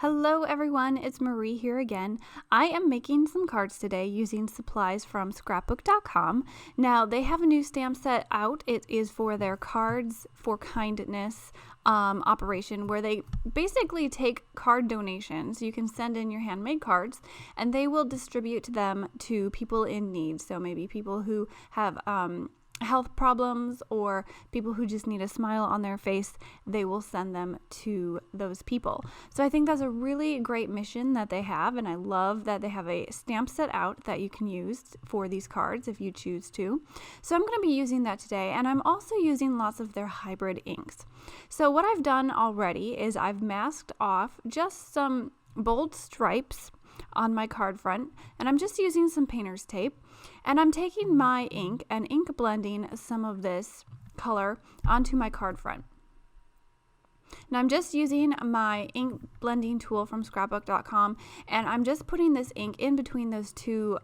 Hello everyone, it's Marie here again. I am making some cards today using supplies from Scrapbook.com. Now they have a new stamp set out. It is for their Cards for Kindness operation, where they basically take card donations. You can send in your handmade cards and they will distribute them to people in need. So maybe people who have health problems or people who just need a smile on their face, they will send them to those people. So I think that's a really great mission that they have, and I love that they have a stamp set out that you can use for these cards if you choose to. So I'm going to be using that today, and I'm also using lots of their hybrid inks. So what I've done already is I've masked off just some bold stripes on my card front, and I'm just using some painter's tape, and I'm taking my ink and ink blending some of this color onto my card front. Now I'm just using my ink blending tool from Scrapbook.com, and I'm just putting this ink in between those two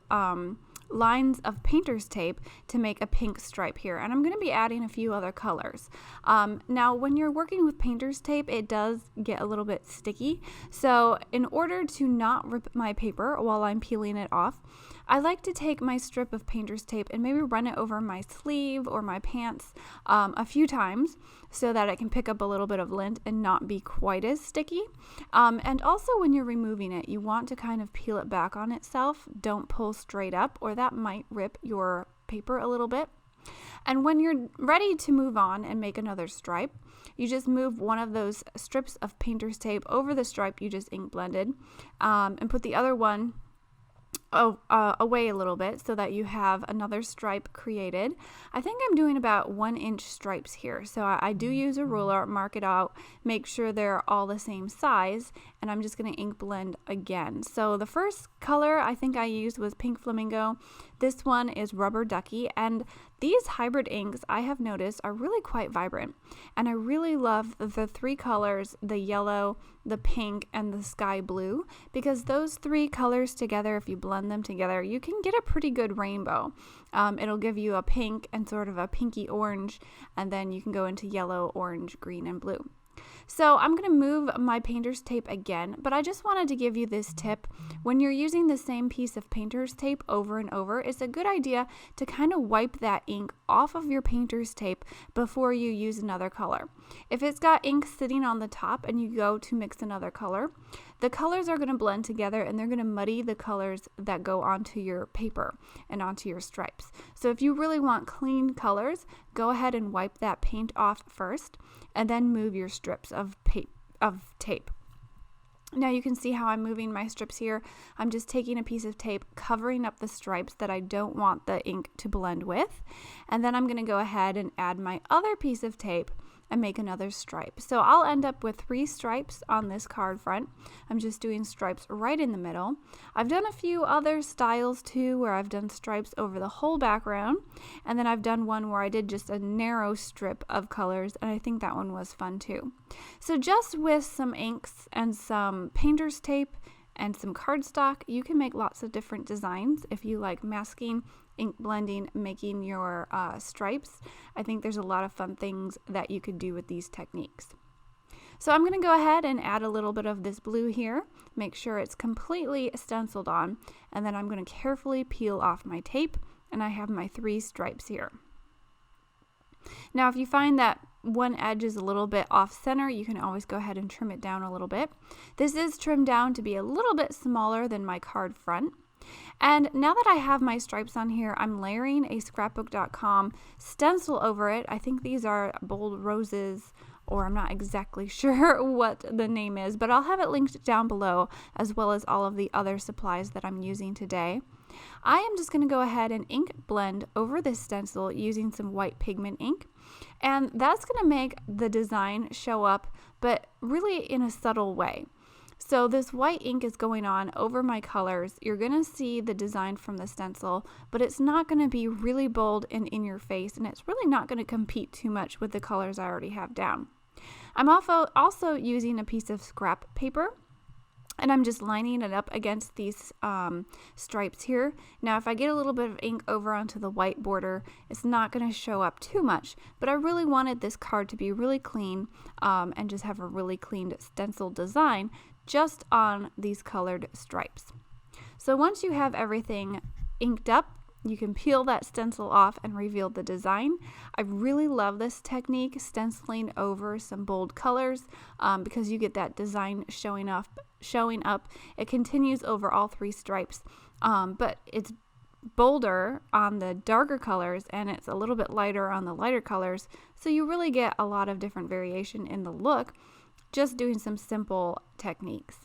lines of painter's tape to make a pink stripe here, and I'm going to be adding a few other colors. Now when you're working with painter's tape, it does get a little bit sticky, so in order to not rip my paper while I'm peeling it off, I like to take my strip of painter's tape and maybe run it over my sleeve or my pants a few times so that it can pick up a little bit of lint and not be quite as sticky. And also when you're removing it, you want to kind of peel it back on itself. Don't pull straight up, or that might rip your paper a little bit. And when you're ready to move on and make another stripe, you just move one of those strips of painter's tape over the stripe you just ink blended, and put the other one away a little bit so that you have another stripe created. I think I'm doing about 1-inch stripes here, so I do use a ruler, mark it out, make sure they're all the same size, and I'm just going to ink blend again. So the first color I think I used was Pink Flamingo. This one is Rubber Ducky, and these hybrid inks I have noticed are really quite vibrant, and I really love the three colors, the yellow, the pink, and the sky blue, because those three colors together, if you blend them together, you can get a pretty good rainbow. It'll give you a pink and sort of a pinky orange, and then you can go into yellow, orange, green, and blue. So I'm going to move my painter's tape again, but I just wanted to give you this tip. When you're using the same piece of painter's tape over and over, it's a good idea to kind of wipe that ink off of your painter's tape before you use another color. If it's got ink sitting on the top and you go to mix another color, the colors are going to blend together and they're going to muddy the colors that go onto your paper and onto your stripes. So if you really want clean colors, go ahead and wipe that paint off first and then move your strips of tape. Now you can see how I'm moving my strips here. I'm just taking a piece of tape, covering up the stripes that I don't want the ink to blend with, and then I'm going to go ahead and add my other piece of tape and make another stripe. So I'll end up with 3 stripes on this card front. I'm just doing stripes right in the middle. I've done a few other styles too, where I've done stripes over the whole background, and then I've done one where I did just a narrow strip of colors, and I think that one was fun too. So just with some inks and some painter's tape and some cardstock, you can make lots of different designs. If you like masking, ink blending, making your stripes, I think there's a lot of fun things that you could do with these techniques. So I'm going to go ahead and add a little bit of this blue here, make sure it's completely stenciled on, and then I'm going to carefully peel off my tape, and I have my 3 stripes here. Now if you find that one edge is a little bit off center, you can always go ahead and trim it down a little bit. This is trimmed down to be a little bit smaller than my card front. And now that I have my stripes on here, I'm layering a Scrapbook.com stencil over it. I think these are bold roses, or I'm not exactly sure what the name is, but I'll have it linked down below, as well as all of the other supplies that I'm using today. I am just going to go ahead and ink blend over this stencil using some white pigment ink, and that's going to make the design show up, but really in a subtle way. So this white ink is going on over my colors. You're going to see the design from the stencil, but it's not going to be really bold and in your face, and it's really not going to compete too much with the colors I already have down. I'm also using a piece of scrap paper, And I'm just lining it up against these stripes here. Now, if I get a little bit of ink over onto the white border, it's not going to show up too much, but I really wanted this card to be really clean and just have a really clean stencil design just on these colored stripes. So once you have everything inked up, you can peel that stencil off and reveal the design. I really love this technique, stenciling over some bold colors, because you get that design showing up. It continues over all three stripes, but it's bolder on the darker colors and it's a little bit lighter on the lighter colors, so you really get a lot of different variation in the look just doing some simple techniques.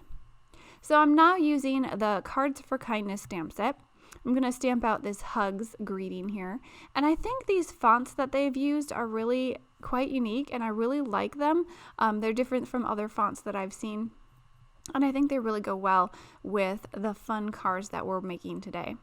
So I'm now using the Cards for Kindness stamp set. I'm going to stamp out this hugs greeting here, and I think these fonts that they've used are really quite unique and I really like them. They're different from other fonts that I've seen, and I think they really go well with the fun cards that we're making today.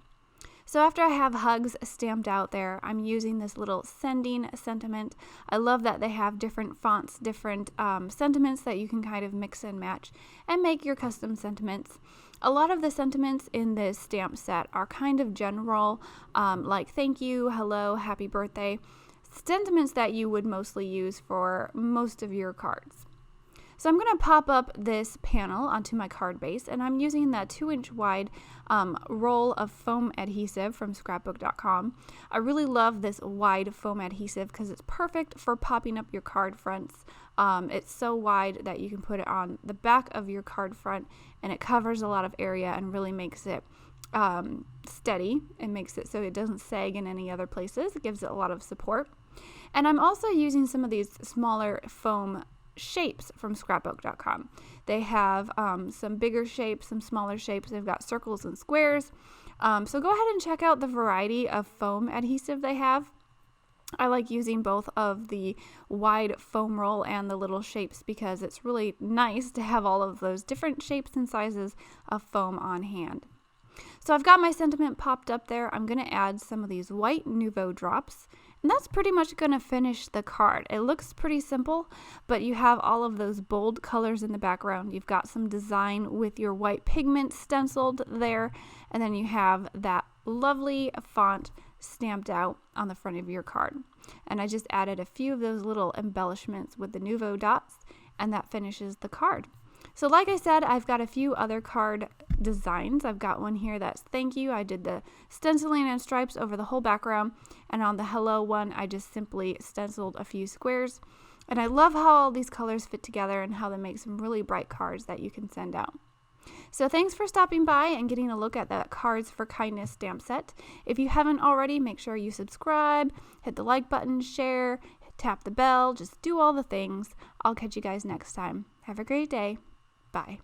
So after I have hugs stamped out there, I'm using this little sending sentiment. I love that they have different fonts, different sentiments that you can kind of mix and match and make your custom sentiments. A lot of the sentiments in this stamp set are kind of general, like thank you, hello, happy birthday, sentiments that you would mostly use for most of your cards. So I'm going to pop up this panel onto my card base, and I'm using that 2-inch wide roll of foam adhesive from Scrapbook.com. I really love this wide foam adhesive because it's perfect for popping up your card fronts. It's so wide that you can put it on the back of your card front, and it covers a lot of area and really makes it steady. It makes it so it doesn't sag in any other places. It gives it a lot of support. And I'm also using some of these smaller foam shapes from Scrapbook.com. They have some bigger shapes, some smaller shapes. They've got circles and squares. So go ahead and check out the variety of foam adhesive they have. I like using both of the wide foam roll and the little shapes because it's really nice to have all of those different shapes and sizes of foam on hand. So I've got my sentiment popped up there. I'm going to add some of these white Nouveau drops, and that's pretty much going to finish the card. It looks pretty simple, but you have all of those bold colors in the background. You've got some design with your white pigment stenciled there, and then you have that lovely font stamped out on the front of your card. And I just added a few of those little embellishments with the Nouveau dots, and that finishes the card. So like I said, I've got a few other card designs. I've got one here that's thank you. I did the stenciling and stripes over the whole background, and on the hello one I just simply stenciled a few squares. And I love how all these colors fit together and how they make some really bright cards that you can send out. So thanks for stopping by and getting a look at that Cards for Kindness stamp set. If you haven't already, make sure you subscribe, hit the like button, share, tap the bell, just do all the things. I'll catch you guys next time. Have a great day. Bye.